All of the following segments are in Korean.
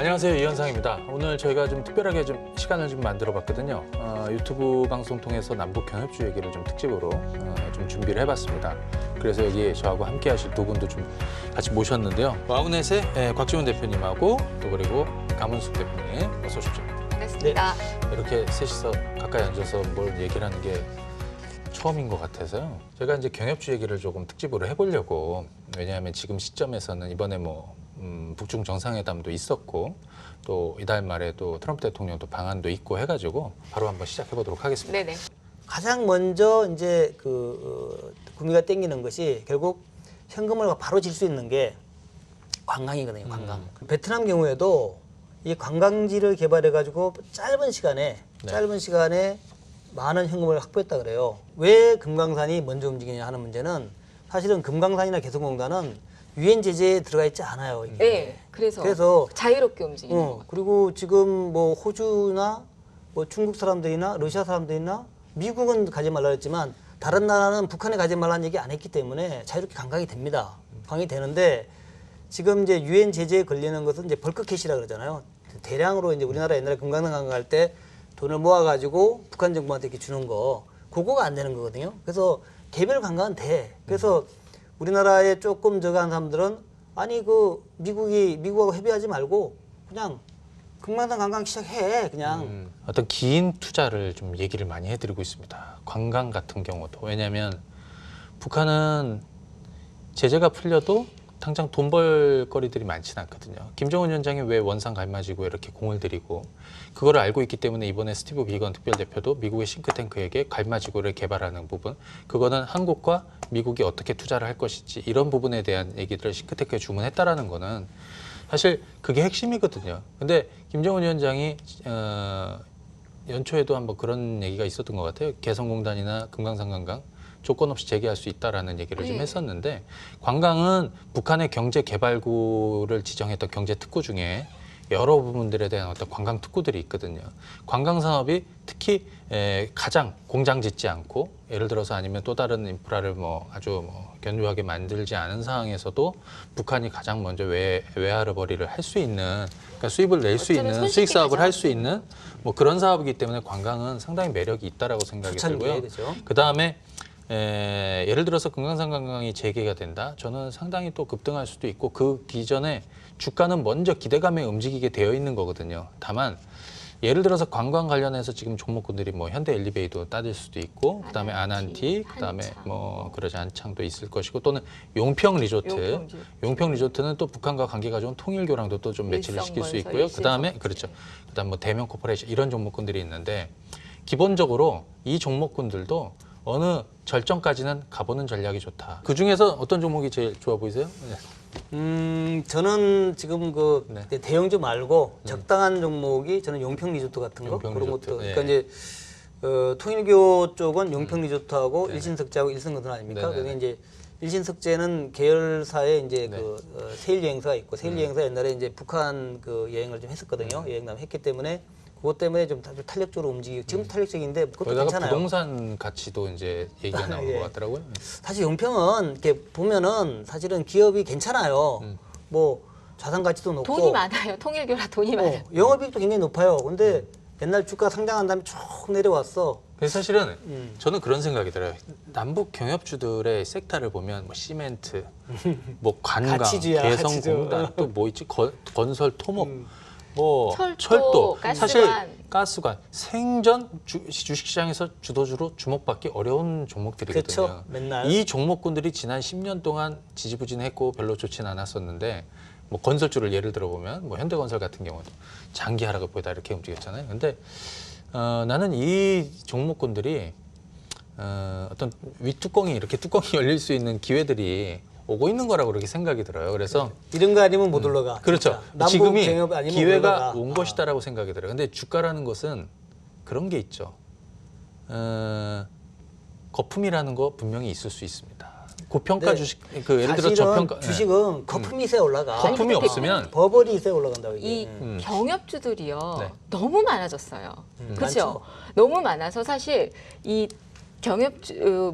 안녕하세요, 이현상입니다. 오늘 저희가 좀 특별하게 좀 시간을 좀 만들어봤거든요. 유튜브 방송 통해서 남북 경협주 얘기를 좀 특집으로 좀 준비를 해봤습니다. 그래서 여기 저하고 함께하실 두 분도 좀 같이 모셨는데요. 와우넷의 곽지훈 대표님하고 또 그리고 강문숙 대표님 어서 오십시오. 반갑습니다. 네. 이렇게 셋이서 가까이 앉아서 뭘 얘기를 하는 게 처음인 것 같아서요. 제가 이제 경협주 얘기를 조금 특집으로 해보려고. 왜냐하면 지금 시점에서는 이번에 북중 정상회담도 있었고 또 이달 말에 또 트럼프 대통령도 방한도 있고 해가지고 바로 한번 시작해 보도록 하겠습니다. 네네. 가장 먼저 이제 구미가 땡기는 것이 결국 현금을 바로 질 수 있는 게 관광이거든요. 관광. 베트남 경우에도 이 관광지를 개발해 가지고 짧은 시간에 많은 현금을 확보했다 그래요. 왜 금강산이 먼저 움직이냐 하는 문제는 사실은 금강산이나 개성공단은 유엔 제재에 들어가 있지 않아요. 이게. 네. 그래서 자유롭게 움직이는 거. 그리고 지금 뭐 호주나 뭐 중국 사람들이나 러시아 사람들이나 미국은 가지 말라 했지만 다른 나라는 북한에 가지 말라는 얘기 안 했기 때문에 자유롭게 관광이 됩니다. 관광이 되는데 지금 이제 유엔 제재에 걸리는 것은 이제 벌크캐시라 그러잖아요. 대량으로 이제 우리나라 옛날에 금강산 관광할 때 돈을 모아가지고 북한 정부한테 이렇게 주는 거, 그거가 안 되는 거거든요. 그래서 개별 관광은 돼. 그래서 우리나라에 조금 저거 한 사람들은 아니 미국하고 협의하지 말고 그냥 금강산 관광 시작해 그냥. 어떤 긴 투자를 좀 얘기를 많이 해드리고 있습니다. 관광 같은 경우도. 왜냐하면 북한은 제재가 풀려도 당장 돈 벌 거리들이 많지는 않거든요. 김정은 위원장이 왜 원산 갈마지고 이렇게 공을 들이고 그거를 알고 있기 때문에 이번에 스티브 비건 특별대표도 미국의 싱크탱크에게 갈마지고를 개발하는 부분, 그거는 한국과 미국이 어떻게 투자를 할 것인지 이런 부분에 대한 얘기들을 싱크탱크에 주문했다라는 거는 사실 그게 핵심이거든요. 근데 김정은 위원장이 연초에도 한번 그런 얘기가 있었던 것 같아요. 개성공단이나 금강산 관광 조건 없이 재개할 수 있다라는 얘기를 좀 했었는데, 관광은 북한의 경제 개발구를 지정했던 경제 특구 중에 여러 부분들에 대한 어떤 관광 특구들이 있거든요. 관광 산업이 특히 가장 공장 짓지 않고 예를 들어서 아니면 또 다른 인프라를 아주 견고하게 만들지 않은 상황에서도 북한이 가장 먼저 외화를 할 수 있는, 그러니까 수입을 낼 수 있는, 수익 사업을 할 수 있는 그런 사업이기 때문에 관광은 상당히 매력이 있다라고 생각이 들고요. 그 다음에 예를 들어서 금강산 관광이 재개가 된다. 저는 상당히 또 급등할 수도 있고 그 기전에 주가는 먼저 기대감에 움직이게 되어 있는 거거든요. 다만 예를 들어서 관광 관련해서 지금 종목군들이 현대 엘리베이터 따질 수도 있고, 그다음에 아난티, 그다음에 그러지 안창도 있을 것이고, 또는 용평 리조트. 용평 리조트는 또 북한과 관계가 좋은 통일교랑도 또 좀 매치를 시킬 수 있고요. 그다음에 그다음 대명 코퍼레이션 이런 종목군들이 있는데, 기본적으로 이 종목군들도 어느 절정까지는 가보는 전략이 좋다. 그 중에서 어떤 종목이 제일 좋아 보이세요? 네. 저는 지금 대형주 말고 적당한 종목이 저는 용평 리조트 같은 거 그런 것도. 그러니까 이제 통일교 쪽은 용평 리조트하고 일신석재하고 일성건설 아닙니까? 그게 이제 일신석재는 계열사에 이제 세일 여행사가 있고, 세일 여행사 옛날에 이제 북한 여행을 좀 했었거든요. 여행담 했기 때문에. 그것 때문에 좀 탄력적으로 움직이고, 지금 탄력적인데 그것도 괜찮아요. 부동산 가치도 이제 얘기가 나온 것 같더라고요. 사실 용평은 이렇게 보면은 사실은 기업이 괜찮아요. 자산 가치도 높고 돈이 많아요. 통일교라 돈이 많아요. 영업이익도 굉장히 높아요. 근데 옛날 주가 상장한 다음에 쭉 내려왔어. 그래서 사실은 저는 그런 생각이 들어요. 남북 경협주들의 섹터를 보면 시멘트, 관광, 개성공단, 또 있지? 건설, 토목. 철도, 가스관. 사실 가스관, 생전 주식시장에서 주도주로 주목받기 어려운 종목들이거든요. 그렇죠. 맨날. 이 종목군들이 지난 10년 동안 지지부진했고 별로 좋지는 않았었는데, 건설주를 예를 들어보면 현대건설 같은 경우도 장기 하락을 보이다 이렇게 움직였잖아요. 근데 나는 이 종목군들이 어떤 윗뚜껑이 이렇게 뚜껑이 열릴 수 있는 기회들이 오고 있는 거라고 그렇게 생각이 들어요. 그래서 이런 거 아니면 못 올라가. 그렇죠. 지금이 기회가 온 것이다라고 생각이 들어요. 근데 주가라는 것은 그런 게 있죠. 거품이라는 거 분명히 있을 수 있습니다. 고평가 주식, 예를 들어 저평가 주식은 거품이 세 올라가. 거품이 없으면 버블이 세 올라간다고 이 경협주들이요 너무 많아졌어요. 그렇죠? 많죠. 너무 많아서 사실 이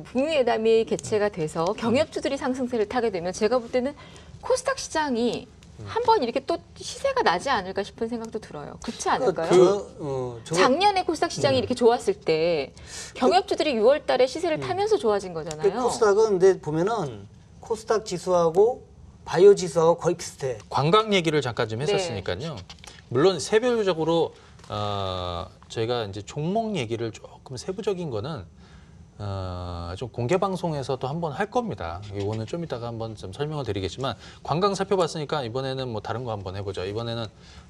북미회담이 개최가 돼서 경협주들이 상승세를 타게 되면 제가 볼 때는 코스닥 시장이 한번 이렇게 또 시세가 나지 않을까 싶은 생각도 들어요. 그렇지 않을까요? 저 작년에 코스닥 시장이 이렇게 좋았을 때 경협주들이 6월 달에 시세를 타면서 좋아진 거잖아요. 코스닥은 근데 보면은 코스닥 지수하고 바이오 지수하고 거의 비슷해. 관광 얘기를 잠깐 좀 네. 했었으니까요. 물론 세부적으로 저희가 이제 종목 얘기를 조금 세부적인 거는 좀 공개 방송에서도 한번 할 겁니다. 이거는 좀 이따가 한번 좀 설명을 드리겠지만 관광 살펴봤으니까 이번에는 뭐 다른 거 한번 해보죠. 이번에는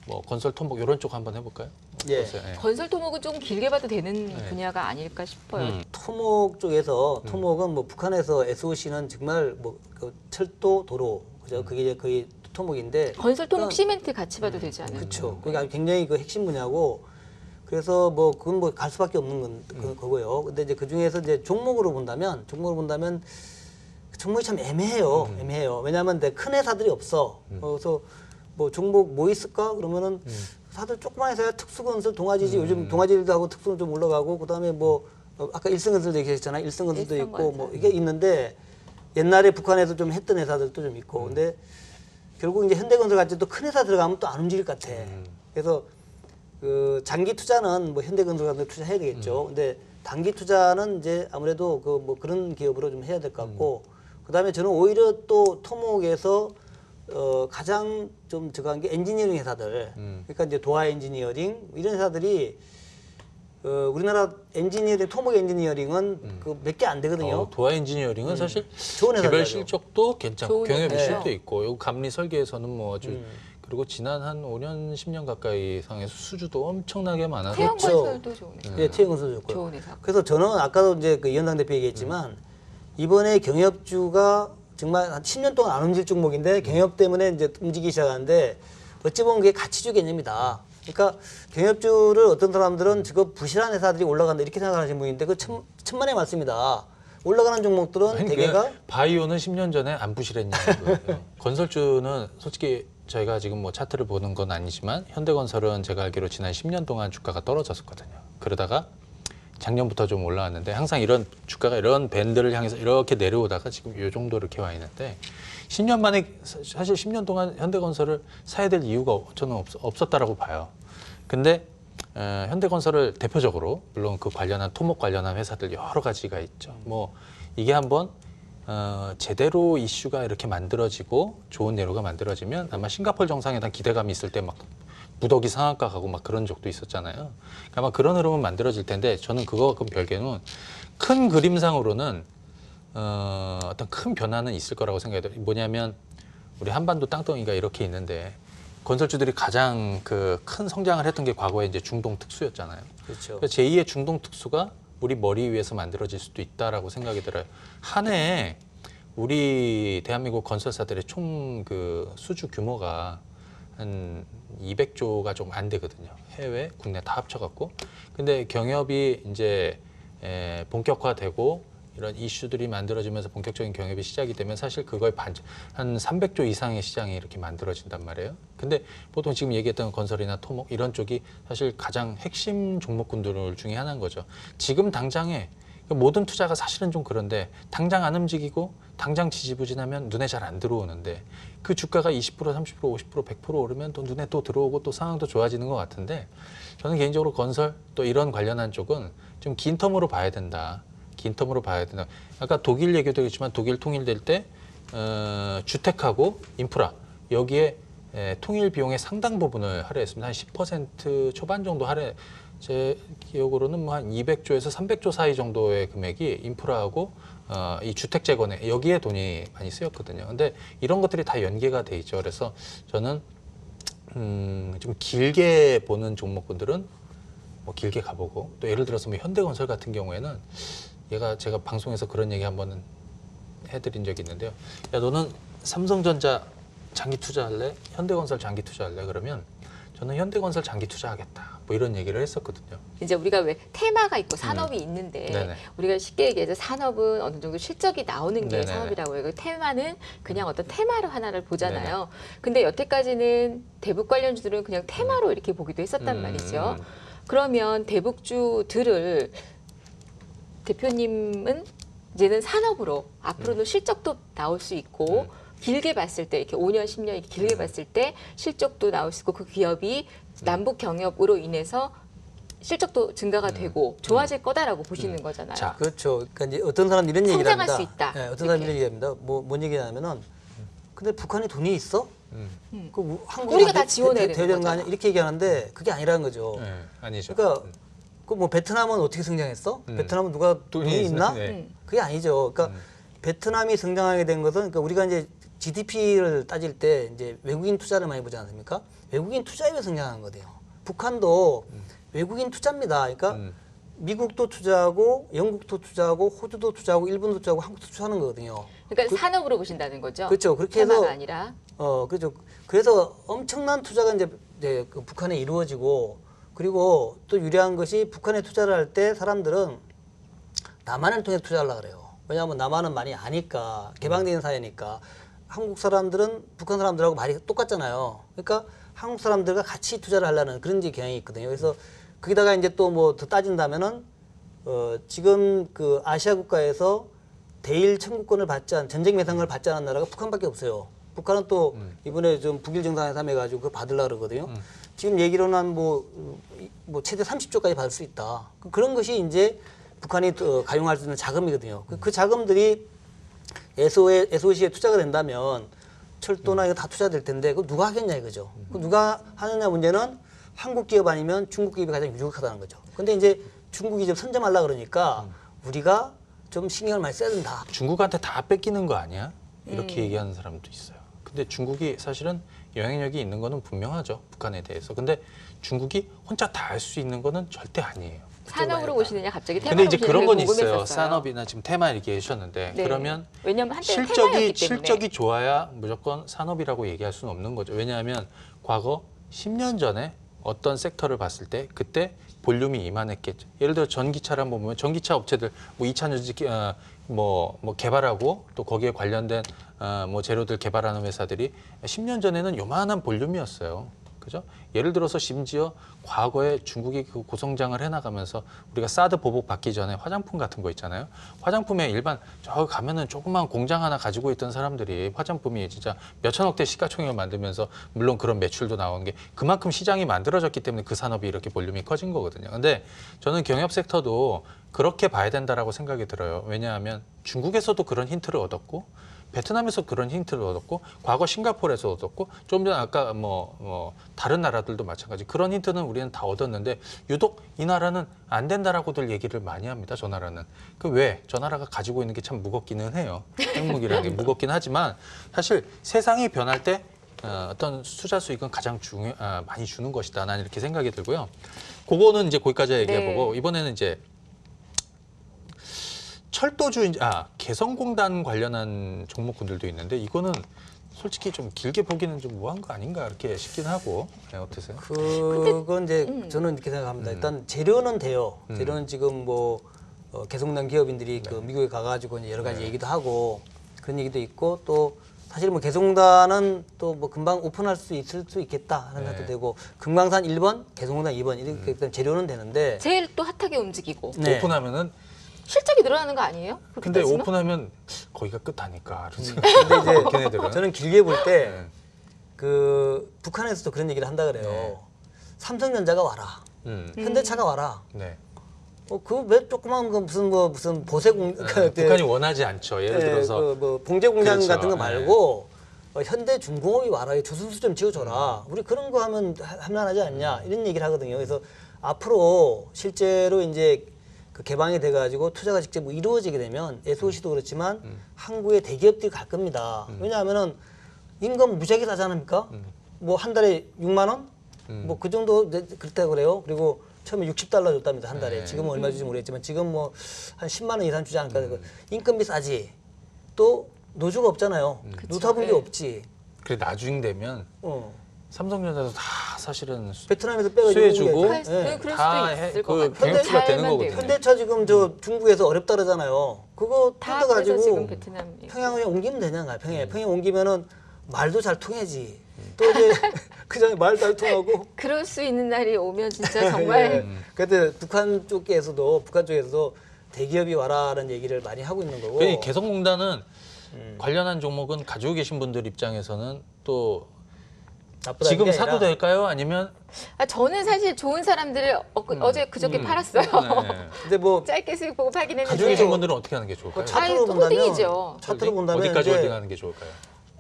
뭐 건설 토목 이런 쪽 한번 해볼까요? 예. 어떠세요? 예. 건설 토목은 좀 길게 봐도 되는 분야가 아닐까 싶어요. 토목 쪽에서 토목은 뭐 북한에서 SOC는 정말 뭐그 철도 도로 그죠? 그게 이제 거의 토목인데 건설 토목 시멘트 같이 봐도 되지 않을까요? 그렇죠. 그게 굉장히 그 핵심 분야고 그래서 뭐 그건 뭐 갈 수밖에 없는 거고요. 근데 이제 그 중에서 이제 종목으로 본다면 종목이 참 애매해요. 애매해요. 왜냐하면 큰 회사들이 없어. 그래서 뭐 종목 뭐 있을까? 그러면은 사들 조그만 회사야 특수건설, 동아지지 요즘 동아지도 하고 특수는 좀 올라가고 그다음에 뭐 아까 일성건설도 얘기했잖아요. 일성건설도 있고 뭐 이게 있는데 옛날에 북한에서 좀 했던 회사들도 좀 있고 근데 결국 이제 현대건설 같이 또 큰 회사 들어가면 또 안 움직일 것 같아. 그래서 그 장기 투자는 뭐 현대건설 같은 데 투자해야 되겠죠. 근데 단기 투자는 이제 아무래도 그 뭐 그런 기업으로 좀 해야 될 것 같고 그다음에 저는 오히려 또 토목에서 가장 좀 저간 게 엔지니어링 회사들. 그러니까 이제 도화 엔지니어링 이런 회사들이 우리나라 엔지니어링 토목 엔지니어링은 그 몇 개 안 되거든요. 도화 엔지니어링은 사실 좋은 개별 회사죠. 실적도 괜찮고 좋은 경영 회사죠. 실도 있고 요 감리 설계에서는 뭐 아주 그리고 지난 한 5년 10년 가까이 상에서 수주도 엄청나게 많아서 태양건설도 좋은 회사. 예, 태영건설 좋고요. 좋은 회사. 그래서 저는 아까도 이제 그 이현당 대표 얘기했지만 이번에 경협주가 정말 한 10년 동안 안 움직일 종목인데 경협 때문에 이제 움직이기 시작하는데 어찌 보면 그게 가치주 개념이다. 그러니까 경협주를 어떤 사람들은 저거 부실한 회사들이 올라간다 이렇게 생각하시는 분인데 그 천만의 말씀이다. 올라가는 종목들은 아니, 대개가 그 바이오는 10년 전에 안 부실했냐는 거예요. 건설주는 솔직히 저희가 지금 뭐 차트를 보는 건 아니지만 현대건설은 제가 알기로 지난 10년 동안 주가가 떨어졌었거든요. 그러다가 작년부터 좀 올라왔는데 항상 이런 주가가 이런 밴드를 향해서 이렇게 내려오다가 지금 이 정도 이렇게 와 있는데 10년 만에 사실 10년 동안 현대건설을 사야 될 이유가 저는 없었다라고 봐요. 근데 현대건설을 대표적으로 물론 그 관련한 토목 관련한 회사들 여러 가지가 있죠. 뭐 이게 한번 제대로 이슈가 이렇게 만들어지고 좋은 예로가 만들어지면 아마 싱가포르 정상회담 기대감이 있을 때 막 무더기 상한가 가고 막 그런 적도 있었잖아요. 그러니까 아마 그런 흐름은 만들어질 텐데 저는 그거하고 별개는 큰 그림상으로는 어떤 큰 변화는 있을 거라고 생각해요. 뭐냐면 우리 한반도 땅덩이가 이렇게 있는데 건설주들이 가장 그 큰 성장을 했던 게 과거에 이제 중동 특수였잖아요. 그렇죠. 그래서 제2의 중동 특수가 우리 머리 위에서 만들어질 수도 있다라고 생각이 들어요. 한 해에 우리 대한민국 건설사들의 총 그 수주 규모가 한 200조가 좀 안 되거든요. 해외, 국내 다 합쳐갖고. 근데 경협이 이제 본격화되고 이런 이슈들이 만들어지면서 본격적인 경협이 시작이 되면 사실 그거의 한 300조 이상의 시장이 이렇게 만들어진단 말이에요. 근데 보통 지금 얘기했던 건설이나 토목 이런 쪽이 사실 가장 핵심 종목군들 중에 하나인 거죠. 지금 당장에 모든 투자가 사실은 좀 그런데 당장 안 움직이고 당장 지지부진하면 눈에 잘 안 들어오는데 그 주가가 20%, 30%, 50%, 100% 오르면 또 눈에 또 들어오고 또 상황도 좋아지는 것 같은데 저는 개인적으로 건설 또 이런 관련한 쪽은 좀 긴 텀으로 봐야 된다. 긴 텀으로 봐야 된다. 아까 독일 얘기도 했지만 독일 통일될 때 주택하고 인프라 여기에 통일 비용의 상당 부분을 할애했습니다. 한 10% 초반 정도 할애. 제 기억으로는 뭐 한 200조에서 300조 사이 정도의 금액이 인프라하고 이 주택 재건에 여기에 돈이 많이 쓰였거든요. 근데 이런 것들이 다 연계가 돼 있죠. 그래서 저는 좀 길게 보는 종목군들은 뭐 길게 가보고 또 예를 들어서 뭐 현대건설 같은 경우에는 제가 방송에서 그런 얘기 한번 해드린 적이 있는데요. 야 너는 삼성전자 장기 투자할래? 현대건설 장기 투자할래? 그러면 저는 현대건설 장기 투자하겠다. 뭐 이런 얘기를 했었거든요. 이제 우리가 왜 테마가 있고 산업이 있는데 네네. 우리가 쉽게 얘기해서 산업은 어느 정도 실적이 나오는 게 네네네. 산업이라고 해요. 테마는 그냥 어떤 테마로 하나를 보잖아요. 네네. 근데 여태까지는 대북 관련주들은 그냥 테마로 이렇게 보기도 했었단 말이죠. 그러면 대북주들을 대표님은 이제는 산업으로 앞으로는 실적도 나올 수 있고 길게 봤을 때 이렇게 5년, 10년 이렇게 길게 봤을 때 실적도 나올 수 있고 그 기업이 남북 경협으로 인해서 실적도 증가가 되고 좋아질 거다라고 보시는 거잖아요. 자, 그렇죠. 그러니까 이제 어떤 사람 이런 얘기를 성장할 합니다. 수 있다. 네, 어떤 사람 이렇게. 이런 얘기합니다. 뭔 얘기냐면은 근데 북한에 돈이 있어? 그 한국이 우리가 다 지원해야 되는 되는 거 거잖아. 아니야? 이렇게 얘기하는데 그게 아니라는 거죠. 네, 아니죠. 그러니까 그 뭐 베트남은 어떻게 성장했어? 베트남은 누가 돈이 있나? 네. 그게 아니죠. 그러니까 베트남이 성장하게 된 것은 그러니까 우리가 이제 GDP를 따질 때 이제 외국인 투자를 많이 보지 않습니까? 외국인 투자에 왜 성장한 거예요. 북한도 외국인 투자입니다. 그러니까 미국도 투자하고 영국도 투자하고 호주도 투자하고 일본도 투자하고 한국도 투자하는 거거든요. 그러니까 산업으로 보신다는 거죠. 그렇죠. 그렇게 테마가 해서 아니라. 그렇죠. 그래서 엄청난 투자가 이제 그 북한에 이루어지고 그리고 또 유리한 것이 북한에 투자를 할 때 사람들은 남한을 통해서 투자하려고 그래요. 왜냐하면 남한은 많이 아니까 개방된 사회니까 한국 사람들은 북한 사람들하고 말이 똑같잖아요. 그러니까 한국 사람들과 같이 투자를 하려는 그런 이제 경향이 있거든요. 그래서 거기다가 이제 또 뭐 더 따진다면은 지금 그 아시아 국가에서 대일 청구권을 받지 않은 전쟁 배상을 받지 않은 나라가 북한밖에 없어요. 북한은 또 이번에 좀 북일 정상회담 해가지고 그거 받으려고 그러거든요. 지금 얘기로는 뭐 최대 30조까지 받을 수 있다. 그런 것이 이제 북한이 가용할 수 있는 자금이거든요. 그 자금들이 SOC에 투자가 된다면 철도나 이거 다 투자될 텐데 그거 누가 하겠냐 이거죠. 그 누가 하느냐 문제는 한국 기업 아니면 중국 기업이 가장 유력하다는 거죠. 근데 이제 중국이 좀 선점하려고 그러니까 우리가 좀 신경을 많이 써야 된다. 중국한테 다 뺏기는 거 아니야? 이렇게 얘기하는 사람도 있어요. 근데 중국이 사실은 영향력이 있는 거는 분명하죠. 북한에 대해서. 근데 중국이 혼자 다 할 수 있는 거는 절대 아니에요. 산업으로 보시느냐 갑자기 테마로 근데 이제 그런 건 보시느냐 있어요. 궁금했었어요. 산업이나 지금 테마 이렇게 해주셨는데 네. 그러면 왜냐하면 한때는 테마였기 때문에. 실적이 좋아야 무조건 산업이라고 얘기할 수는 없는 거죠. 왜냐하면 과거 10년 전에 어떤 섹터를 봤을 때 그때 볼륨이 이만했겠죠. 예를 들어 전기차를 한번 보면 전기차 업체들 뭐 2차전지 뭐 개발하고 또 거기에 관련된 뭐 재료들 개발하는 회사들이 10년 전에는 요만한 볼륨이었어요. 그죠? 예를 들어서 심지어 과거에 중국이 그 고성장을 해나가면서 우리가 사드 보복 받기 전에 화장품 같은 거 있잖아요. 화장품에 일반 저 가면은 조그만 공장 하나 가지고 있던 사람들이 화장품이 진짜 몇천억대 시가총액을 만들면서 물론 그런 매출도 나오는 게 그만큼 시장이 만들어졌기 때문에 그 산업이 이렇게 볼륨이 커진 거거든요. 근데 저는 경협 섹터도 그렇게 봐야 된다라고 생각이 들어요. 왜냐하면 중국에서도 그런 힌트를 얻었고 베트남에서 그런 힌트를 얻었고 과거 싱가포르에서 얻었고 좀 전에 아까 뭐 다른 나라들도 마찬가지 그런 힌트는 우리는 다 얻었는데 유독 이 나라는 안 된다라고들 얘기를 많이 합니다. 저 나라는 저 나라가 가지고 있는 게 참 무겁기는 해요. 핵무기라는 게 무겁긴 하지만 사실 세상이 변할 때 어떤 투자 수익은 가장 많이 주는 것이다. 나는 이렇게 생각이 들고요. 그거는 이제 거기까지 얘기해보고 이번에는 이제 철도주 개성공단 관련한 종목군들도 있는데 이거는 솔직히 좀 길게 보기는 좀 무한 거 아닌가 이렇게 싶긴 하고 어떠세요? 그건 이제 저는 이렇게 생각합니다. 일단 재료는 돼요. 재료는 지금 뭐 개성공단 기업인들이 그 미국에 가가지고 이제 여러 가지 얘기도 하고 그런 얘기도 있고 또 사실 뭐 개성공단은 또 뭐 금방 오픈할 수 있을 수 있겠다 하는 생각도 되고 금강산 1번, 개성공단 2번 이렇게 일단 재료는 되는데 제일 또 핫하게 움직이고 네. 오픈하면은 실적이 늘어나는 거 아니에요? 그렇게 근데 따지면? 오픈하면 거기가 끝 아닐까 이런 생각. 근데 이제 걔네들은 저는 길게 볼 때 네. 그 북한에서도 그런 얘기를 한다 그래요. 네. 삼성전자가 와라. 현대차가 와라. 네. 그 왜 조그만 거 무슨 보세 공 북한이 원하지 않죠. 예를 들어서 뭐 봉제 공장 그렇죠. 같은 거 말고 현대중공업이 와라. 조선소 좀 지어줘라. 우리 그런 거 하면 함난하지 않냐 이런 얘기를 하거든요. 그래서 앞으로 실제로 이제 그 개방이 돼가지고 투자가 직접 뭐 이루어지게 되면 SOC도 그렇지만 한국의 대기업들이 갈 겁니다. 왜냐하면은 임금 무지하게 싸지 않습니까? 뭐 한 달에 6만 원? 뭐 그 정도 그렇다고 그래요. 그리고 처음에 60달러 줬답니다. 한 달에. 지금은 얼마 주지 모르겠지만 지금 뭐 한 10만 원 이상 주지 않을까. 인건비 싸지. 또 노조가 없잖아요. 노사분기 없지. 그래 나중 되면 삼성전자도 다 사실은 베트남에서 빼가지고 수혜주고 그럴 다 수도 있을 것 그 같아요. 경유가 되는 잘만 거거든요. 현대차 지금 저 중국에서 어렵다 그러잖아요. 그거 다 그래서 지금 뜯어가지고 베트남 평양에 옮기면 되냐가 평양에 옮기면은 말도 잘 통하지. 또 이제 그 전에 말도 잘 통하고. 그럴 수 있는 날이 오면 진짜 정말 그때 북한 쪽에서도 대기업이 와라는 얘기를 많이 하고 있는 거고. 그 개성공단은 관련한 종목은 가지고 계신 분들 입장에서는 또 나쁘다는 지금 게 사도 아니라 될까요? 아니면 저는 사실 좋은 사람들을 어제 그저께 팔았어요. 네. 근데 뭐 짧게 수익 보고 팔긴 가지고 했는데. 계신 분들은 어떻게 하는 게 좋을까요? 차트로 아이, 본다면 호딩이죠. 차트로 본다면 어디까지 이제 홀딩하는 게 좋을까요?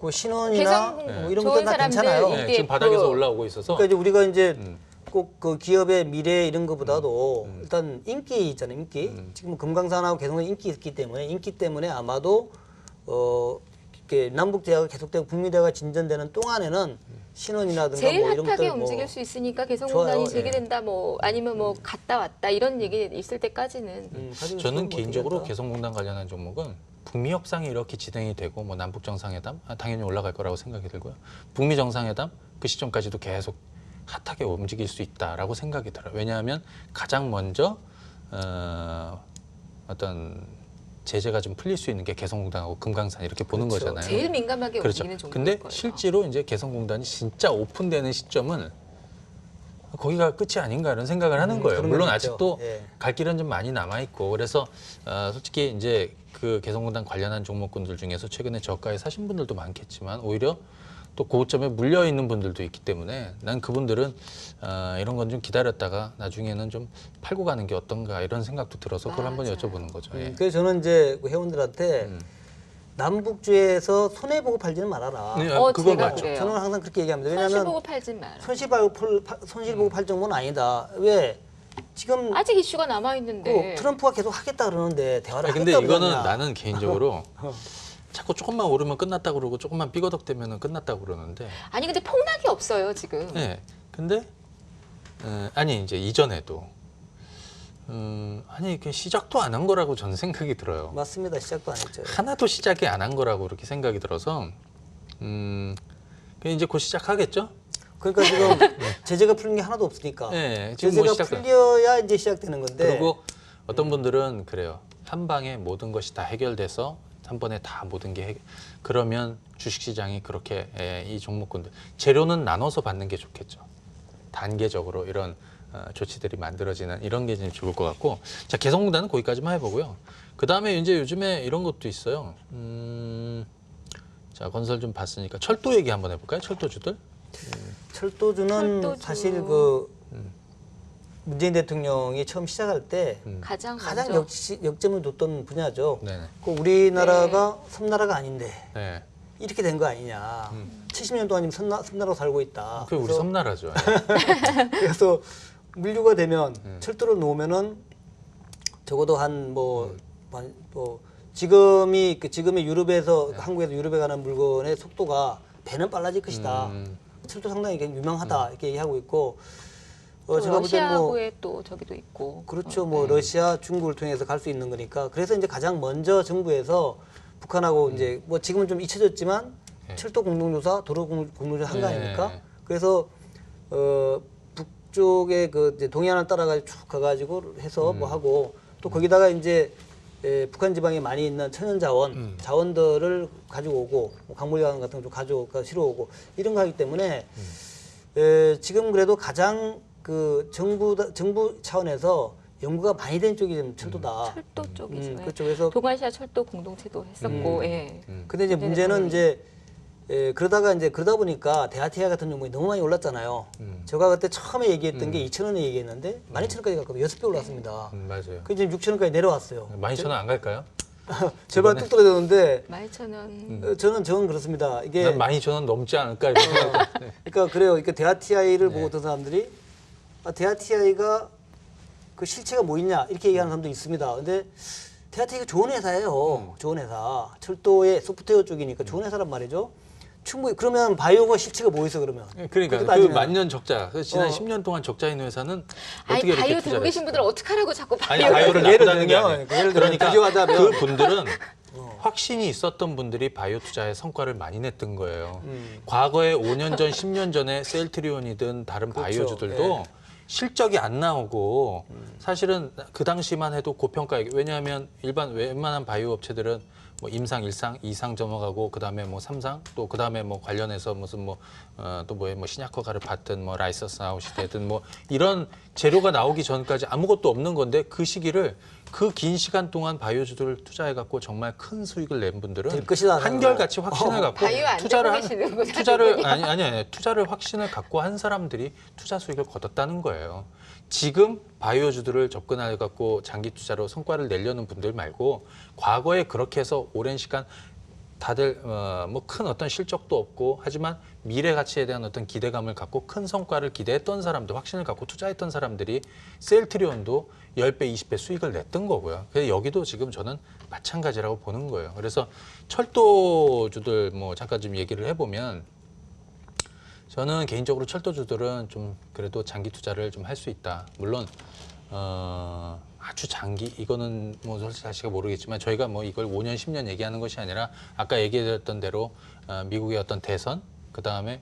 그 신원이나 개성 뭐 이런 좋은 것들 다 사람들 괜찮아요. 이- 네, 이게 지금 바닥에서 그- 올라오고 있어서 그러니까 이제 우리가 이제 꼭 그 기업의 미래 이런 것보다도 일단 인기 있잖아요, 인기. 지금 금강산하고 개성은 인기 있기 때문에 인기 때문에 아마도 이렇게 남북 대화가 계속되고 북미 대화가 진전되는 동안에는 신원이라든가 제일 뭐 이런 핫하게 것들 움직일 수 있으니까 개성공단이 좋아요. 재개된다 뭐 아니면 뭐 갔다 왔다 이런 얘기 있을 때까지는 가지고 저는 있으면 개인적으로 어떻게 개성공단 관련한 종목은 북미 협상이 이렇게 진행이 되고 뭐 남북 정상회담 당연히 올라갈 거라고 생각이 들고요. 북미 정상회담 그 시점까지도 계속 핫하게 움직일 수 있다라고 생각이 들어요. 왜냐하면 가장 먼저 어떤 제재가 좀 풀릴 수 있는 게 개성공단하고 금강산 이렇게 보는 그렇죠. 거잖아요. 제일 민감하게 그렇죠. 움직이는 종목일 근데 거예요. 실제로 이제 개성공단이 진짜 오픈되는 시점은 거기가 끝이 아닌가 이런 생각을 하는 거예요. 그런 물론 건 있죠. 아직도 예. 갈 길은 좀 많이 남아 있고 그래서 솔직히 이제 그 개성공단 관련한 종목군들 중에서 최근에 저가에 사신 분들도 많겠지만 오히려 또 고점에 물려 있는 분들도 있기 때문에 난 그분들은 이런 건 좀 기다렸다가 나중에는 좀 팔고 가는 게 어떤가 이런 생각도 들어서 그걸 한번 맞아요. 여쭤보는 거죠. 예. 그래서 저는 이제 그 회원들한테 남북주에서 손해 보고 팔지는 말아라. 네, 어, 그건 제가 맞죠. 그래요. 저는 항상 그렇게 얘기합니다. 손실 왜냐하면 보고 팔지 마라. 손실 보고 팔 정도는 아니다. 왜 지금 아직 이슈가 남아 그 있는데. 트럼프가 계속 하겠다 그러는데 대화를 아니, 근데 하겠다 이거는 그러냐. 나는 개인적으로 자꾸 조금만 오르면 끝났다 그러고 조금만 삐거덕대면 끝났다 그러는데 아니 근데 폭락이 없어요 지금. 네. 근데 아니 이제 이전에도 아니 이게 시작도 안 한 거라고 저는 생각이 들어요. 맞습니다. 시작도 안 했죠. 하나도 시작이 안 한 거라고 그렇게 생각이 들어서 이제 곧 시작하겠죠? 그러니까 지금 제재가 풀린 게 하나도 없으니까. 네, 지금 뭐 제재가 시작. 풀려야 이제 시작되는 건데. 그리고 어떤 분들은 그래요. 한 방에 모든 것이 다 해결돼서 한 번에 다 모든 게 그러면 주식시장이 그렇게 이 종목군들 재료는 나눠서 받는 게 좋겠죠. 단계적으로 이런 조치들이 만들어지는 이런 게 좀 좋을 것 같고 자 개성공단은 거기까지만 해보고요. 그 다음에 이제 요즘에 이런 것도 있어요. 자 건설 좀 봤으니까 철도 얘기 한번 해볼까요? 철도주들. 철도주는 철도주. 사실 그 문재인 대통령이 처음 시작할 때 가장 가장 먼저 역점을 뒀던 분야죠. 네네. 그 우리나라가 섬나라가 아닌데 네. 이렇게 된 거 아니냐. 70년 동안 지금 섬나라로 살고 있다. 그 우리 섬나라죠. 그래서 물류가 되면 철도를 놓으면은 적어도 한 뭐 지금의 유럽에서 한국에서 유럽에 가는 물건의 속도가 배는 빨라질 것이다. 철도 상당히 유명하다 이렇게 얘기하고 있고 제가 볼 때 뭐 러시아하고의 또 저기도 있고. 그렇죠. 뭐 러시아, 중국을 통해서 갈 수 있는 거니까. 그래서 이제 가장 먼저 정부에서 북한하고 이제 뭐 지금은 좀 잊혀졌지만 네. 철도 공동조사, 도로 공동조사 한 거 네. 아닙니까? 그래서 북쪽에 그 이제 동해안을 따라가 쭉 가가지고 해서 뭐 하고 또 거기다가 이제 북한 지방에 많이 있는 천연 자원들을 가지고 오고 뭐 광물관 같은 것도 가져오고 실어오고 이런 거 하기 때문에 지금 그래도 가장 그 정부 차원에서 연구가 많이 된 쪽이 좀 철도다. 철도 쪽이죠. 예. 그렇죠. 그래서 동아시아 철도 공동체도 했었고. 예. 근데 이제 문제는 이제 그러다 보니까 대하티아 같은 종목이 너무 많이 올랐잖아요. 제가 그때 처음에 얘기했던 게 2,000원에 얘기했는데 12,000원까지 갔거든요. 6배 올랐습니다. 맞아요. 그 이제 6,000원까지 내려왔어요. 12,000원 안 갈까요? 절반 뚝 떨어졌는데 11,000원. 저는 그렇습니다. 이게 난 12,000원 넘지 않을까 이런 생각. 네. 그러니까 그래요. 그러니까 대하티아이를 보고 어떤 사람들이 대하티아이가 그 실체가 뭐 있냐 이렇게 얘기하는 사람도 있습니다. 근데 대하티아이가 좋은 회사예요. 좋은 회사. 철도의 소프트웨어 쪽이니까 좋은 회사란 말이죠. 충분히 그러면 바이오가 실체가 뭐 있어 그러면? 그러니까 그렇게 그 따지면. 만년 적자. 그래서 지난 어. 10년 동안 적자인 회사는 아니 어떻게 이렇게 바이오 들고 투자를 계신 분들 했을까? 어떡하라고 자꾸 아니 바이오. 바이오를 예를 나쁘다는 게 들면, 아니에요. 예를 들면 그러니까 비교하자면. 그 분들은 확신이 있었던 분들이 바이오 투자에 성과를 많이 냈던 거예요. 과거에 5년 전, 10년 전에 셀트리온이든 다른 그렇죠. 바이오주들도 예. 실적이 안 나오고 사실은 그 당시만 해도 고평가. 왜냐하면 웬만한 바이오 업체들은 뭐 임상, 일상, 이상 점호하고 그다음에 뭐 삼상 또 그다음에 뭐 관련해서 무슨 뭐 또 뭐에 뭐 신약 허가를 받든 뭐 라이선스 아웃이 되든 뭐 이런 재료가 나오기 전까지 아무것도 없는 건데 그 시기를 그 긴 시간 동안 바이오주들을 투자해 갖고 정말 큰 수익을 낸 분들은 될 것이다. 한결같이 확신을 갖고 바이오 안 투자를 되고 계시는구나, 투자를 그분이. 아니 투자를 확신을 갖고 한 사람들이 투자 수익을 거뒀다는 거예요. 지금 바이오주들을 접근해 갖고 장기 투자로 성과를 내려는 분들 말고 과거에 그렇게 해서 오랜 시간 다들 뭐 큰 어떤 실적도 없고 하지만 미래 가치에 대한 어떤 기대감을 갖고 큰 성과를 기대했던 사람들, 확신을 갖고 투자했던 사람들이 셀트리온도 10배, 20배 수익을 냈던 거고요. 그래서 여기도 지금 저는 마찬가지라고 보는 거예요. 그래서 철도주들 뭐 잠깐 좀 얘기를 해보면 저는 개인적으로 철도주들은 좀 그래도 장기 투자를 좀 할 수 있다. 물론 아주 장기 이거는 뭐 사실 모르겠지만 저희가 뭐 이걸 5년 10년 얘기하는 것이 아니라 아까 얘기했던 대로 미국의 어떤 대선 그다음에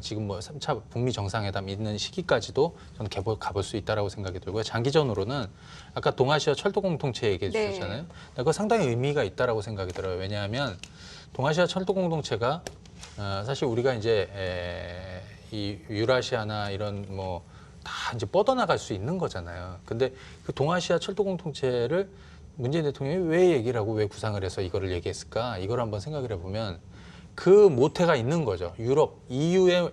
지금 뭐 3차 북미 정상회담 있는 시기까지도 저는 가볼 수 있다라고 생각이 들고요. 장기전으로는 아까 동아시아 철도 공동체 얘기해 주셨잖아요. 그거 상당히 의미가 있다라고 생각이 들어요. 왜냐하면 동아시아 철도 공동체가 사실 우리가 이제 이 유라시아나 이런 뭐 다 이제 뻗어나갈 수 있는 거잖아요. 근데 그 동아시아 철도 공동체를 문재인 대통령이 왜 얘기를 하고 왜 구상을 해서 이거를 얘기했을까? 이걸 한번 생각을 해보면 그 모태가 있는 거죠. 유럽, EU의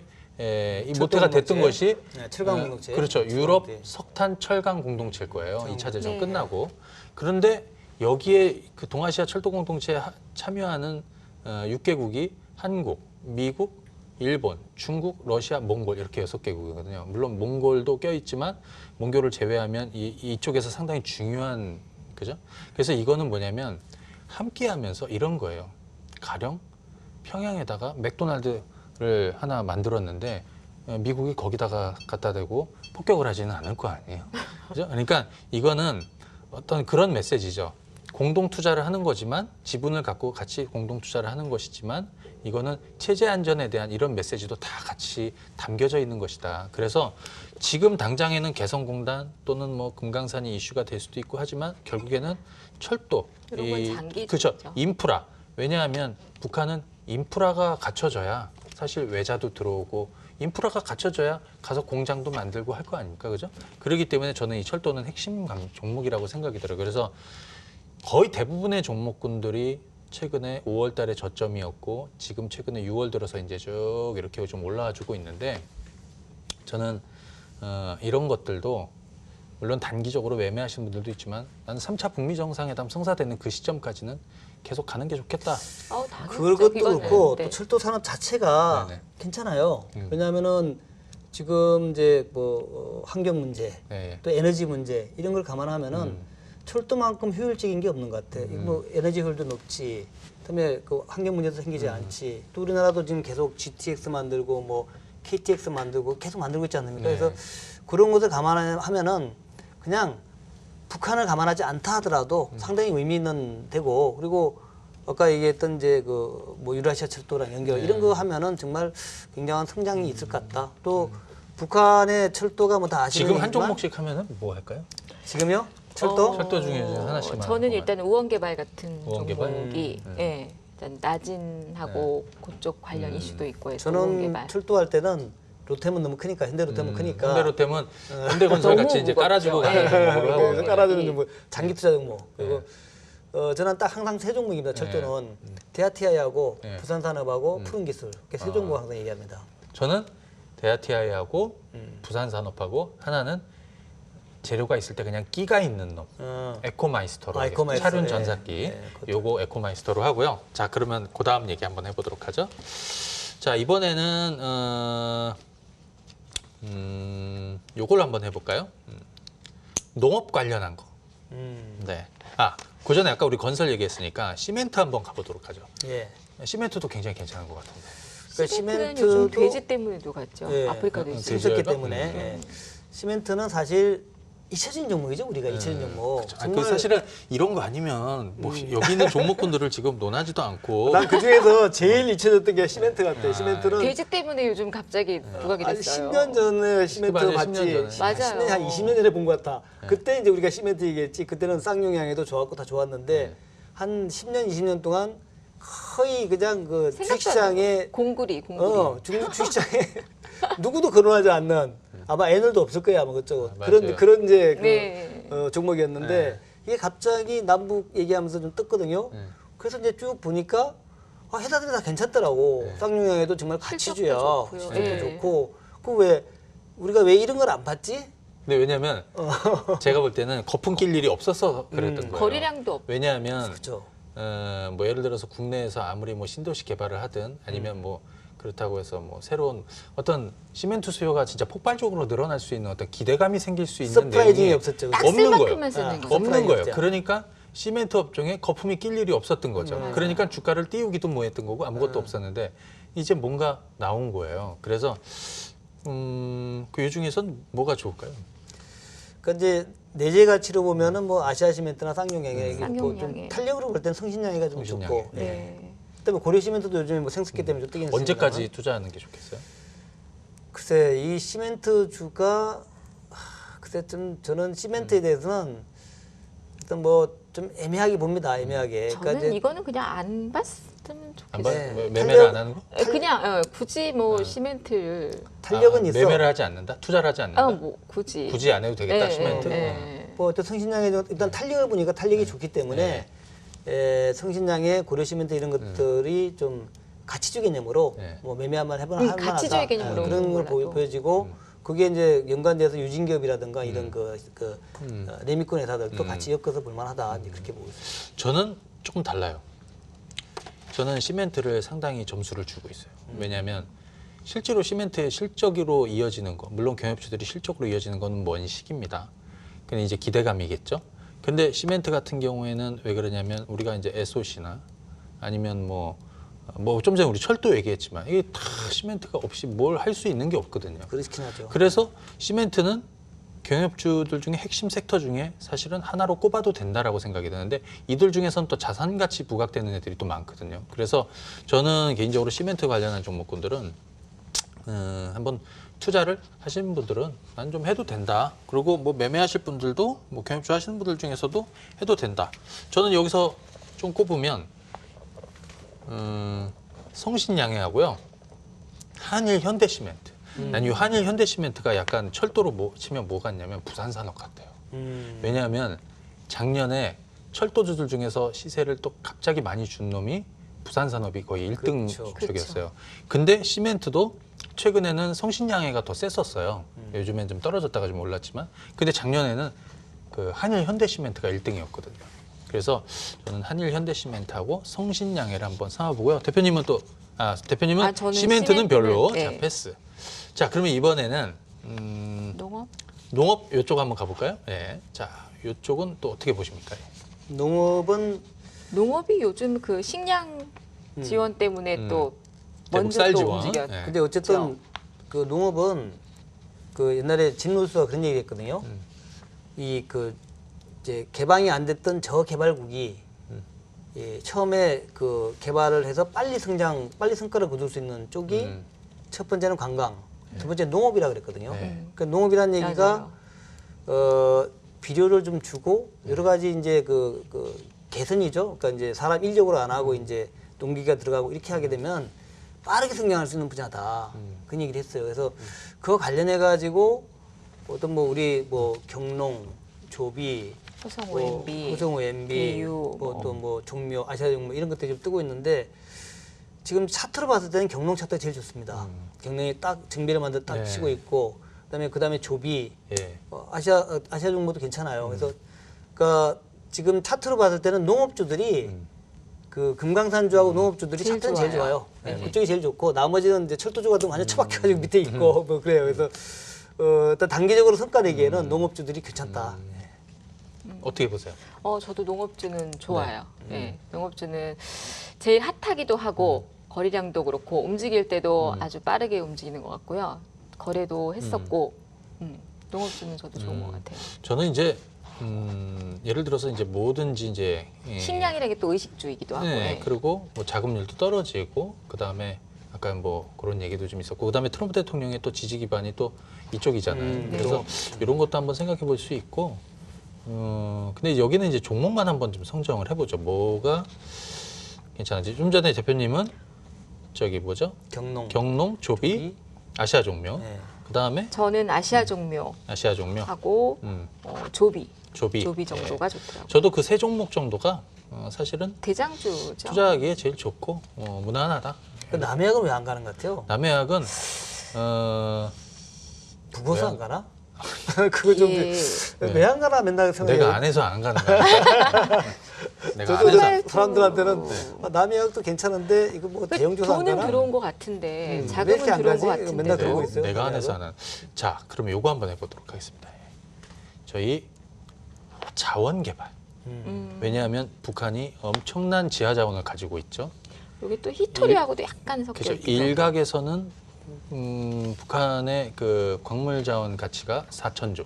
이 모태가 됐던 것이 철강 공동체. 그렇죠. 유럽 석탄 철강 공동체일 거예요. 2차 대전 끝나고. 그런데 여기에 그 동아시아 철도 공동체에 참여하는 6개국이 한국, 미국, 일본, 중국, 러시아, 몽골 이렇게 6개국이거든요. 물론 몽골도 껴있지만 몽골을 제외하면 이쪽에서 상당히 중요한 그죠? 그래서 이거는 뭐냐면 함께하면서 이런 거예요. 가령 평양에다가 맥도날드를 하나 만들었는데 미국이 거기다가 갖다 대고 폭격을 하지는 않을 거 아니에요. 그죠? 그러니까 이거는 어떤 그런 메시지죠. 공동 투자를 하는 거지만 지분을 갖고 같이 공동 투자를 하는 것이지만 이거는 체제 안전에 대한 이런 메시지도 다 같이 담겨져 있는 것이다. 그래서 지금 당장에는 개성공단 또는 뭐 금강산이 이슈가 될 수도 있고 하지만 결국에는 철도, 이런 건 장기적이죠. 그렇죠. 인프라. 왜냐하면 북한은 인프라가 갖춰져야 사실 외자도 들어오고 인프라가 갖춰져야 가서 공장도 만들고 할 거 아닙니까, 그죠? 그렇기 때문에 저는 이 철도는 핵심 종목이라고 생각이 들어요. 그래서 거의 대부분의 종목군들이 최근에 5월 달에 저점이었고 지금 최근에 6월 들어서 이제 쭉 이렇게 좀 올라와 주고 있는데 저는 이런 것들도 물론 단기적으로 매매하시는 분들도 있지만 나는 3차 북미 정상회담 성사되는 그 시점까지는 계속 가는 게 좋겠다. 그것도 그렇고 네. 또 철도 산업 자체가 네네. 괜찮아요. 왜냐하면은 지금 이제 뭐 환경 문제, 네. 또 에너지 문제 이런 걸 감안하면은 철도만큼 효율적인 게 없는 것 같아. 뭐 에너지 효율도 높지. 그다음에 그 환경 문제도 생기지 않지. 또 우리나라도 지금 계속 GTX 만들고 뭐 KTX 만들고 계속 만들고 있지 않습니까? 네. 그래서 그런 것을 감안하면은 그냥 북한을 감안하지 않다 하더라도 상당히 의미 있는 되고 그리고 아까 얘기했던 이제 그 뭐 유라시아 철도랑 연결 네. 이런 거 하면은 정말 굉장한 성장이 있을 것 같다. 또 북한의 철도가 뭐 다 아시는 지금 한 얘기지만 종목씩 하면은 뭐 할까요? 지금요? 철도? 철도 중에 하나씩만 저는 하는 일단 우원개발 같은 우원개발? 종목이 예, 일단 나진하고 그쪽 관련 이슈도 있고 해서 저는 우원개발. 철도할 때는 롯데면 너무 크니까 현대롯데면 크니까 현대로템은 현대건설 같이 이제 무겁죠. 깔아주고 가는 네. 종목으로 하고 그래서 깔아주는 예. 종목, 장기 투자 종목. 그리고 저는 딱 항상 세 종목입니다. 철도는 대아티아이하고 네. 부산산업하고 푸른기술 이렇게 세 종목 항상 얘기합니다. 저는 대아티아이하고 부산산업하고 하나는 재료가 있을 때 그냥 끼가 있는 놈 에코마이스터로 아, 하겠습니다. 에코마이스터. 차륜 네. 전사기 네, 그것도. 요거 에코마이스터로 하고요. 자 그러면 그 다음 얘기 한번 해보도록 하죠. 자 이번에는 요걸 한번 해볼까요? 농업 관련한 거. 네. 그 전에 아까 우리 건설 얘기했으니까 시멘트 한번 가보도록 하죠. 예. 시멘트도 굉장히 괜찮은 것 같은데. 그러니까 시멘트는 시멘트도- 요즘 돼지 때문에도 갔죠. 예. 아프리카 돼지. 돼지. 있었기 돼지열병? 때문에 예. 시멘트는 사실 잊혀진 종목이죠. 우리가 잊혀진 종목. 그 사실은 이런 거 아니면 뭐 여기 있는 종목군들을 지금 논하지도 않고 난 그중에서 제일 잊혀졌던 게 시멘트 같아. 시멘트는 돼지 때문에 요즘 갑자기 부각이 한 됐어요. 10년 전에 시멘트 맞아요, 봤지. 10년 전에. 맞아요. 10년, 한 20년 전에 본 것 같아. 그때 이제 우리가 시멘트 얘기했지. 그때는 쌍용양에도 좋았고 다 좋았는데 한 10년, 20년 동안 거의 그냥 그 생각도 안 주식시장에 공구리. 주식시장에 누구도 거론하지 않는 아마 애널도 없을 거예요 아마 그쪽은 아, 그런 맞아요. 그런 이제 그 네. 종목이었는데 이게 갑자기 남북 얘기하면서 좀 떴거든요. 네. 그래서 이제 쭉 보니까 회사들이 다 괜찮더라고. 네. 쌍용양에도 정말 가치주야. 실적도 좋고요. 실적도 네. 좋고 그 왜 우리가 왜 이런 걸 안 봤지? 근데 왜냐하면 제가 볼 때는 거품 낄 일이 없어서 그랬던 거예요. 거래량도 없고. 왜냐하면 그렇죠. 뭐 예를 들어서 국내에서 아무리 뭐 신도시 개발을 하든 아니면 뭐 그렇다고 해서 뭐 새로운 어떤 시멘트 수요가 진짜 폭발적으로 늘어날 수 있는 어떤 기대감이 생길 수 있는 서프라이징이 내용이 없었죠. 딱 없는 거예요. 쓸만큼만 쓰는 거죠. 없는 서프라이즈 거예요. 없죠. 그러니까 시멘트 업종에 거품이 낄 일이 없었던 거죠. 그러니까 주가를 띄우기도 뭐했던 거고 아무것도 없었는데 이제 뭔가 나온 거예요. 그래서 그 중에선 뭐가 좋을까요? 그러니까 이제 내재 가치로 보면은 뭐 아시아시멘트나 쌍용양이 있고 쌍용양에. 좀 탄력으로 볼 때는 성신양이가 좀 성신양에. 좋고. 네. 네. 그다음에 고려시멘트도 요즘에 뭐 생수기 때문에 좀 뜨긴 했습니다만. 언제까지 투자하는 게 좋겠어요? 글쎄 이 시멘트 주가 글쎄 좀 저는 시멘트에 대해서는 일단 뭐 좀 애매하게 봅니다. 애매하게. 저는 이거는 그냥 안 봤으면 안 좋겠어요. 봐? 네. 매매를 안 하는 거? 그냥 굳이 뭐 시멘트를 탄력은 있어. 매매를 하지 않는다? 투자를 하지 않는다? 뭐 굳이 굳이 안 해도 되겠다, 네, 시멘트? 네. 뭐 어떤 성신양에 일단 탄력을 보니까 탄력이 좋기 때문에 성신양의 고려시멘트 이런 것들이 좀 가치주 개념으로 네. 뭐 매매한만 해보나 가치주의 개념으로 그런 걸 몰라도. 보여지고 그게 이제 연관돼서 유진기업이라든가 이런 레미콘 회사들도 같이 엮어서 볼만하다 이제 그렇게 보고 있어요. 저는 조금 달라요. 저는 시멘트를 상당히 점수를 주고 있어요. 왜냐하면 실제로 시멘트의 실적으로 이어지는 거, 물론 경협주들이 실적으로 이어지는 건 먼 시기입니다. 근데 이제 기대감이겠죠. 근데 시멘트 같은 경우에는 왜 그러냐면 우리가 이제 SOC나 아니면 뭐 좀 전에 우리 철도 얘기했지만 이게 다 시멘트가 없이 뭘 할 수 있는 게 없거든요. 그렇긴 하죠. 그래서 시멘트는 경협주들 중에 핵심 섹터 중에 사실은 하나로 꼽아도 된다라고 생각이 드는데 이들 중에서는 또 자산가치 부각되는 애들이 또 많거든요. 그래서 저는 개인적으로 시멘트 관련한 종목군들은 한번 투자를 하시는 분들은 난 좀 해도 된다. 그리고 뭐 매매하실 분들도 뭐 경협주 하시는 분들 중에서도 해도 된다. 저는 여기서 좀 꼽으면 성신양해하고요. 한일 현대시멘트. 난 이 한일 현대시멘트가 약간 철도로 치면 뭐 같냐면 부산산업 같아요. 왜냐하면 작년에 철도주들 중에서 시세를 또 갑자기 많이 준 놈이 부산산업이 거의 1등 그렇죠. 쪽이었어요. 근데 시멘트도 최근에는 성신양해가 더 셌었어요. 요즘엔 좀 떨어졌다가 좀 올랐지만 근데 작년에는 그 한일 현대시멘트가 1등이었거든요. 그래서 저는 한일 현대시멘트하고 성신양해를 한번 삼아보고요. 대표님은 대표님은 저는 시멘트는 별로. 네. 자, 패스. 자, 그러면 이번에는 농업? 농업 이쪽 한번 가볼까요? 네. 자, 이쪽은 또 어떻게 보십니까? 농업은 농업이 요즘 그 식량 지원 때문에 또 대북 먼저 쌀 또 지원. 움직였. 네. 근데 어쨌든 그 농업은 그 옛날에 진로수가 그런 얘기 했거든요. 이 그 이제 개방이 안 됐던 저개발국이 처음에 그 개발을 해서 빨리 성과를 거둘 수 있는 쪽이 첫 번째는 관광, 두 번째 농업이라 그랬거든요. 네. 그 농업이라는 얘기가 비료를 좀 주고 여러 가지 이제 그 개선이죠. 그러니까 이제 사람 인력으로 안 하고 이제 농기가 들어가고 이렇게 하게 되면 빠르게 성장할 수 있는 분야다. 그런 얘기를 했어요. 그래서 그거 관련해 가지고 어떤 뭐 우리 뭐 경농, 조비, 호성 OMB, 호성 OMB, BU, 또 뭐 종묘, 아시아종묘 이런 것들이 좀 뜨고 있는데 지금 차트로 봤을 때는 경농 차트가 제일 좋습니다. 경농이 딱 증비를 만들 딱 네. 치고 있고 그다음에 조비, 예. 아시아종묘도 괜찮아요. 그래서 그러니까 지금 차트로 봤을 때는 농업주들이 그 금강산주하고 농업주들이 제일 차트는 제일 좋아요. 좋아요. 네. 그쪽이 제일 좋고 나머지는 이제 철도주가 좀 완전 처박혀가지고 밑에 있고 뭐 그래요. 그래서 일단 단기적으로 성과 내기에는 농업주들이 괜찮다. 어떻게 보세요? 저도 농업주는 좋아요. 네. 농업주는 제일 핫하기도 하고 거래량도 그렇고 움직일 때도 아주 빠르게 움직이는 것 같고요. 거래도 했었고 농업주는 저도 좋은 것 같아요. 저는 이제 예를 들어서 이제 뭐든지 이제 식량이라는 게 또 의식주이기도 하고. 네, 네. 그리고 뭐 자금률도 떨어지고 그다음에 아까 뭐 그런 얘기도 좀 있었고 그다음에 트럼프 대통령의 또 지지 기반이 또 이쪽이잖아요. 그래서 이런 것도 한번 생각해 볼 수 있고 근데 여기는 이제 종목만 한번 좀 성정을 해보죠. 뭐가 괜찮은지. 좀 전에 대표님은 저기 뭐죠? 경농, 조비, 아시아 종묘. 네. 그 다음에 저는 아시아 종묘 아시아 종묘. 하고 조비 조비. 정도가 좋더라고요. 저도 그 세 종목 정도가 사실은 대장주죠. 투자하기에 제일 좋고 무난하다. 그 남해학은 왜 안 가는 것 같아요? 남해학은 부고서 안 가나? 그거 좀 예. 왜 안 가나 맨날 생각해요. 내가 안 해서 안 가는 거야. 내가 안 저도 해서 사람들한테는 남해학도 괜찮은데 이거 뭐 대형 조사 안 돈은 가나? 들어온 것 같은데 왜 자금은 이렇게 안 들어온 가지? 것 같은데 맨날 그러고 있어요. 내가 안 해서 남해학은? 하는. 자, 그럼 요거 한번 해보도록 하겠습니다. 저희 자원 개발. 왜냐하면 북한이 엄청난 지하 자원을 가지고 있죠. 여기 또 히토리하고도 약간 섞여 그래서 있기도 일각에서는 북한의 그 광물 자원 가치가 4천조.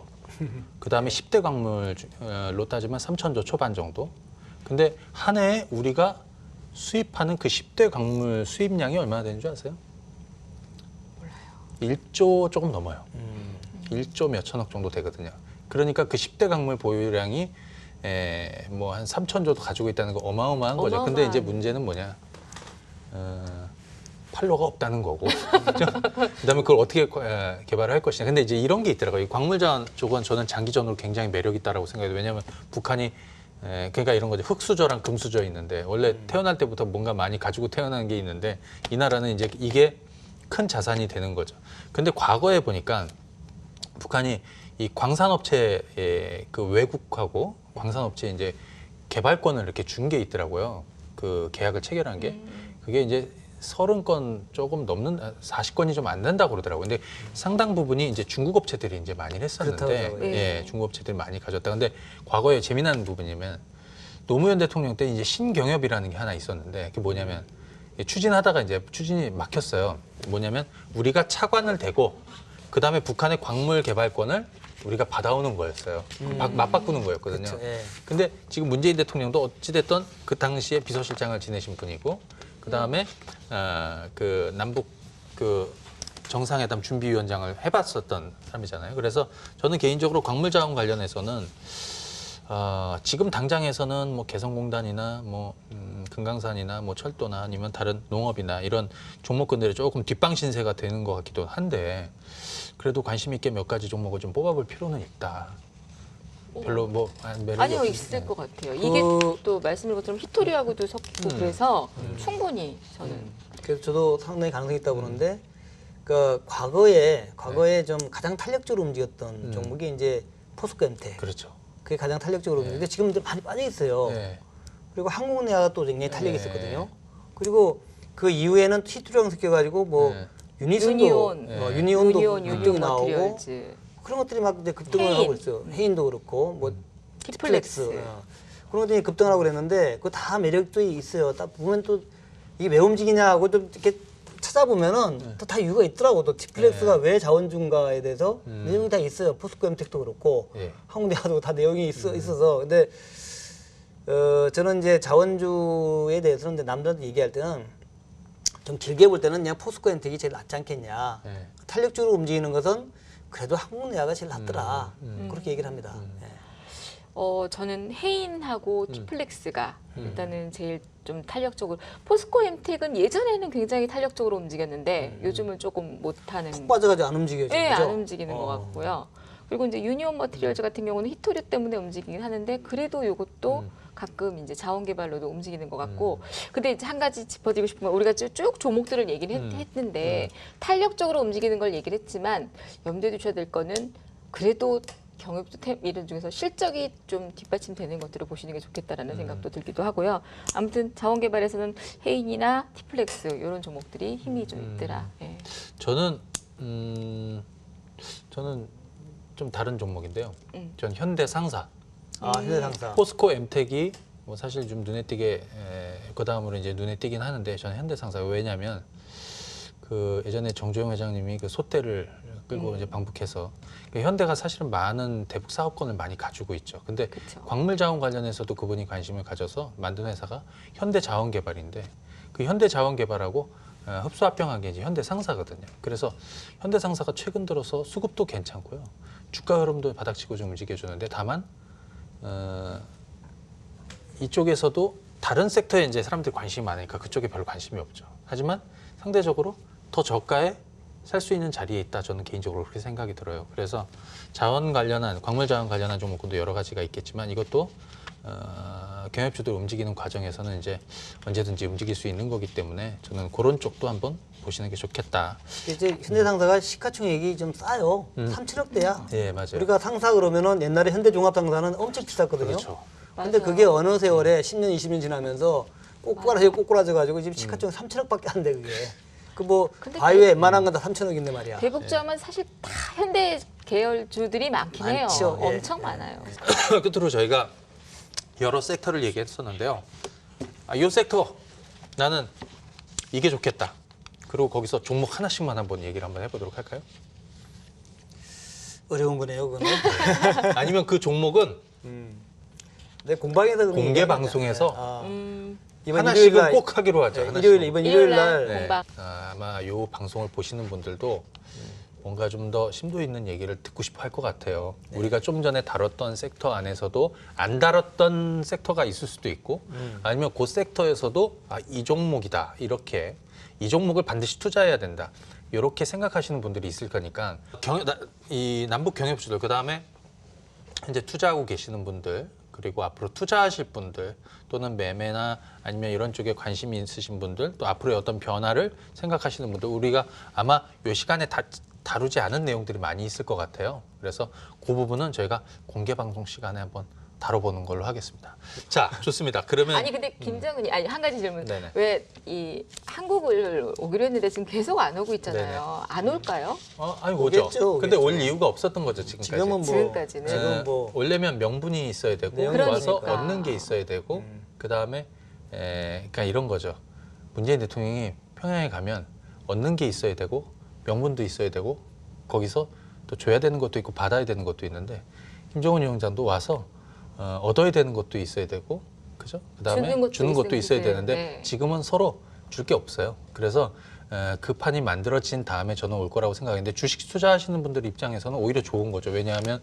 그 다음에 10대 광물로 따지면 3천조 초반 정도. 근데 한 해에 우리가 수입하는 그 10대 광물 수입량이 얼마나 되는 줄 아세요? 몰라요. 1조 조금 넘어요. 1조 몇천억 정도 되거든요. 그러니까 그 10대 광물 보유량이 뭐 한 3천조도 가지고 있다는 거 어마어마한 거죠. 근데 이제 문제는 뭐냐? 팔로가 없다는 거고. 그다음에 그걸 어떻게 개발을 할 것이냐. 근데 이제 이런 게 있더라고요. 이 광물자원 쪽은 저는 장기전으로 굉장히 매력 있다라고 생각해요. 왜냐하면 북한이 그러니까 이런 거죠. 흑수저랑 금수저 있는데 원래 태어날 때부터 뭔가 많이 가지고 태어난 게 있는데 이 나라는 이제 이게 큰 자산이 되는 거죠. 근데 과거에 보니까 북한이 이 광산업체의 그 외국하고 광산업체 이제 개발권을 이렇게 준 게 있더라고요. 그 계약을 체결한 게 그게 이제 30건 조금 넘는 40건이 좀 안 된다고 그러더라고요. 근데 상당 부분이 이제 중국 업체들이 이제 많이 했었는데 그렇다고요. 네. 예, 중국 업체들이 많이 가졌다. 근데 과거에 재미난 부분이면 노무현 대통령 때 이제 신경협이라는 게 하나 있었는데 그게 뭐냐면 추진하다가 이제 추진이 막혔어요. 뭐냐면 우리가 차관을 대고 그다음에 북한의 광물 개발권을 우리가 받아오는 거였어요. 맞바꾸는 거였거든요. 그렇죠. 예. 근데 지금 문재인 대통령도 어찌됐든 그 당시에 비서실장을 지내신 분이고 그다음에 그 남북 그 정상회담 준비위원장을 해봤었던 사람이잖아요. 그래서 저는 개인적으로 광물자원 관련해서는 지금 당장에서는 뭐 개성공단이나 뭐 금강산이나 뭐 철도나 아니면 다른 농업이나 이런 종목군들이 조금 뒷방신세가 되는 것 같기도 한데 그래도 관심 있게 몇 가지 종목을 좀 뽑아볼 필요는 있다. 별로 뭐 매력이 아니요 없- 있을 네. 것 같아요. 이게 또 말씀드린 것처럼 히토리하고도 섞이고 그래서 충분히 저는 그래서 저도 상당히 가능성이 있다고 보는데 그 과거에 좀 가장 탄력적으로 움직였던 종목이 이제 포스코 엠텍. 그렇죠. 그게 가장 탄력적으로 움직이는데 지금 많이 빠져 있어요. 네. 그리고 한국내화가 또 굉장히 탄력이 네. 있었거든요. 그리고 그 이후에는 히토리랑 섞여가지고 뭐 네. 유니슨도 유니온, 유니온도 유니온 급등이 나오고 머티리얼즈, 그런 것들이 막 이제 급등을 헤인. 하고 있어요. 헤인도 그렇고 뭐 티플렉스. 그런 것들이 급등을 하고 그랬는데 그거 다 매력도 있어요. 딱 보면 또 이게 왜 움직이냐고 좀 이렇게 찾아보면은 또 다 이유가 있더라고. 또 티플렉스가 왜 자원중가에 대해서 내용이 다 있어요. 포스코 엠텍도 그렇고 예. 한국내화도 다 내용이 있어서 근데 저는 이제 자원주에 대해서는 이제 남들한테 얘기할 때는 좀 길게 볼 때는 그냥 포스코 엠텍이 제일 낫지 않겠냐. 네. 탄력적으로 움직이는 것은 그래도 한국내화가 제일 낫더라. 그렇게 얘기를 합니다. 예. 저는 헤인하고 티플렉스가 일단은 제일 좀 탄력적으로 포스코 엠텍은 예전에는 굉장히 탄력적으로 움직였는데 요즘은 조금 못하는 푹 빠져가지고 안 움직여요. 네, 그죠? 안 움직이는 것 같고요. 그리고 이제 유니온 머티리얼즈 같은 경우는 히토리 때문에 움직이긴 하는데 그래도 이것도 가끔 이제 자원 개발로도 움직이는 것 같고. 근데 이제 한 가지 짚어드리고 싶은 건 우리가 쭉 조목들을 얘기를 했는데 탄력적으로 움직이는 걸 얘기를 했지만 염두에 두셔야 될 거는 그래도 경협도 이런 중에서 실적이 좀 뒷받침되는 것들을 보시는 게 좋겠다라는 생각도 들기도 하고요. 아무튼 자원 개발에서는 헤인이나 티플렉스 이런 종목들이 힘이 좀 있더라. 예. 저는 좀 다른 종목인데요. 전 현대상사, 현대상사. 포스코 엠텍이 뭐 사실 좀 눈에 띄게 그 다음으로 이제 눈에 띄긴 하는데 저는 현대상사 왜냐하면 그 예전에 정주영 회장님이 그 소떼를 끌고 이제 방북해서 그 현대가 사실은 많은 대북 사업권을 많이 가지고 있죠. 근데 그쵸. 광물 자원 관련해서도 그분이 관심을 가져서 만든 회사가 현대자원개발인데 그 현대자원개발하고 흡수합병한 게 이제 현대상사거든요. 그래서 현대상사가 최근 들어서 수급도 괜찮고요. 주가 흐름도 바닥치고 좀 움직여주는데 다만 이쪽에서도 다른 섹터에 이제 사람들이 관심이 많으니까 그쪽에 별로 관심이 없죠. 하지만 상대적으로 더 저가에 살 수 있는 자리에 있다. 저는 개인적으로 그렇게 생각이 들어요. 그래서 자원 관련한 광물 자원 관련한 종목도 여러 가지가 있겠지만 이것도 경협주들 움직이는 과정에서는 이제 언제든지 움직일 수 있는 거기 때문에 저는 그런 쪽도 한번 보시는 게 좋겠다. 이제 현대상사가 시가총액이 좀 싸요. 3천억대야. 예, 맞아요. 우리가 상사 그러면은 옛날에 현대종합상사는 엄청 비쌌거든요. 그렇죠. 근데 맞아요. 그게 어느 세월에 10년, 20년 지나면서 꼬꾸라져 가지고 지금 시가총액 3천억밖에 안 돼 그게. 그 뭐 근데 바이오에 웬만한 건 다 3천억인데 말이야. 대북점은 사실 다 현대 계열주들이 많긴 해요. 많죠. 예. 엄청 많아요. 끝으로 저희가 여러 섹터를 얘기했었는데요. 이 섹터 나는 이게 좋겠다. 그리고 거기서 종목 하나씩만 한번 얘기를 한번 해보도록 할까요? 어려운 거네요, 그거는. 아니면 그 종목은 내 공방에서 그런 공개 얘기하니까. 방송에서 이번 하나씩은 일요일 날, 꼭 하기로 하죠. 네, 하나씩은. 이번 일요일 날 네. 공방. 아마 이 방송을 보시는 분들도 뭔가 좀 더 심도 있는 얘기를 듣고 싶어 할 것 같아요. 우리가 좀 전에 다뤘던 섹터 안에서도 안 다뤘던 섹터가 있을 수도 있고 아니면 그 섹터에서도 이 종목이다. 이렇게 이 종목을 반드시 투자해야 된다. 이렇게 생각하시는 분들이 있을 거니까 이 남북 경협주들 그다음에 이제 투자하고 계시는 분들 그리고 앞으로 투자하실 분들 또는 매매나 아니면 이런 쪽에 관심이 있으신 분들 또 앞으로의 어떤 변화를 생각하시는 분들 우리가 아마 이 시간에 다루지 않은 내용들이 많이 있을 것 같아요. 그래서 그 부분은 저희가 공개 방송 시간에 한번 다뤄보는 걸로 하겠습니다. 자, 좋습니다. 그러면 아니 근데 김정은이 아니 한 가지 질문. 네네. 왜 이 한국을 오기로 했는데 지금 계속 안 오고 있잖아요. 네네. 안 올까요? 아니 오죠. 오겠죠, 근데 올 오겠죠. 이유가 없었던 거죠 지금까지. 지금은 뭐 지금까지는. 지금 뭐 오려면 명분이 있어야 되고 내용이 와서 있으니까. 얻는 게 있어야 되고 그 다음에 그러니까 이런 거죠. 문재인 대통령이 평양에 가면 얻는 게 있어야 되고 명분도 있어야 되고 거기서 또 줘야 되는 것도 있고 받아야 되는 것도 있는데 김정은 위원장도 와서 얻어야 되는 것도 있어야 되고 그죠? 그다음에 주는 것도 있어야 있는데, 되는데 네. 지금은 서로 줄 게 없어요. 그래서 그 판이 만들어진 다음에 저는 올 거라고 생각하는데 주식 투자하시는 분들 입장에서는 오히려 좋은 거죠. 왜냐하면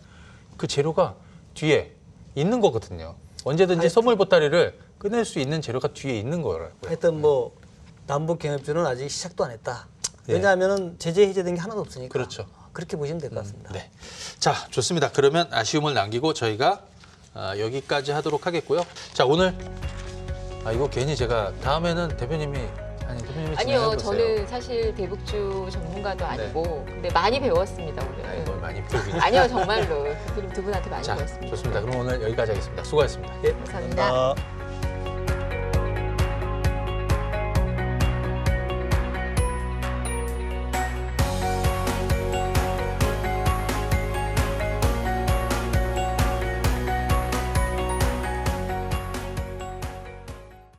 그 재료가 뒤에 있는 거거든요. 언제든지 선물 보따리를 꺼낼 수 있는 재료가 뒤에 있는 거라고요. 하여튼 뭐 남북 경협주는 아직 시작도 안 했다. 예. 왜냐하면은 제재 해제된 게 하나도 없으니까. 그렇죠. 그렇게 보시면 될 것 같습니다. 네. 자, 좋습니다. 그러면 아쉬움을 남기고 저희가 여기까지 하도록 하겠고요. 자, 오늘 이거 괜히 제가 다음에는 대표님이 아니요, 진행해보세요. 저는 사실 대북주 전문가도 아니고 근데 많이 배웠습니다 오늘. 뭘 많이 배우긴. 아니요, 정말로 두 분한테 많이 자, 배웠습니다. 좋습니다. 그럼 오늘 여기까지 하겠습니다. 수고하셨습니다. 예. 감사합니다. 감사합니다.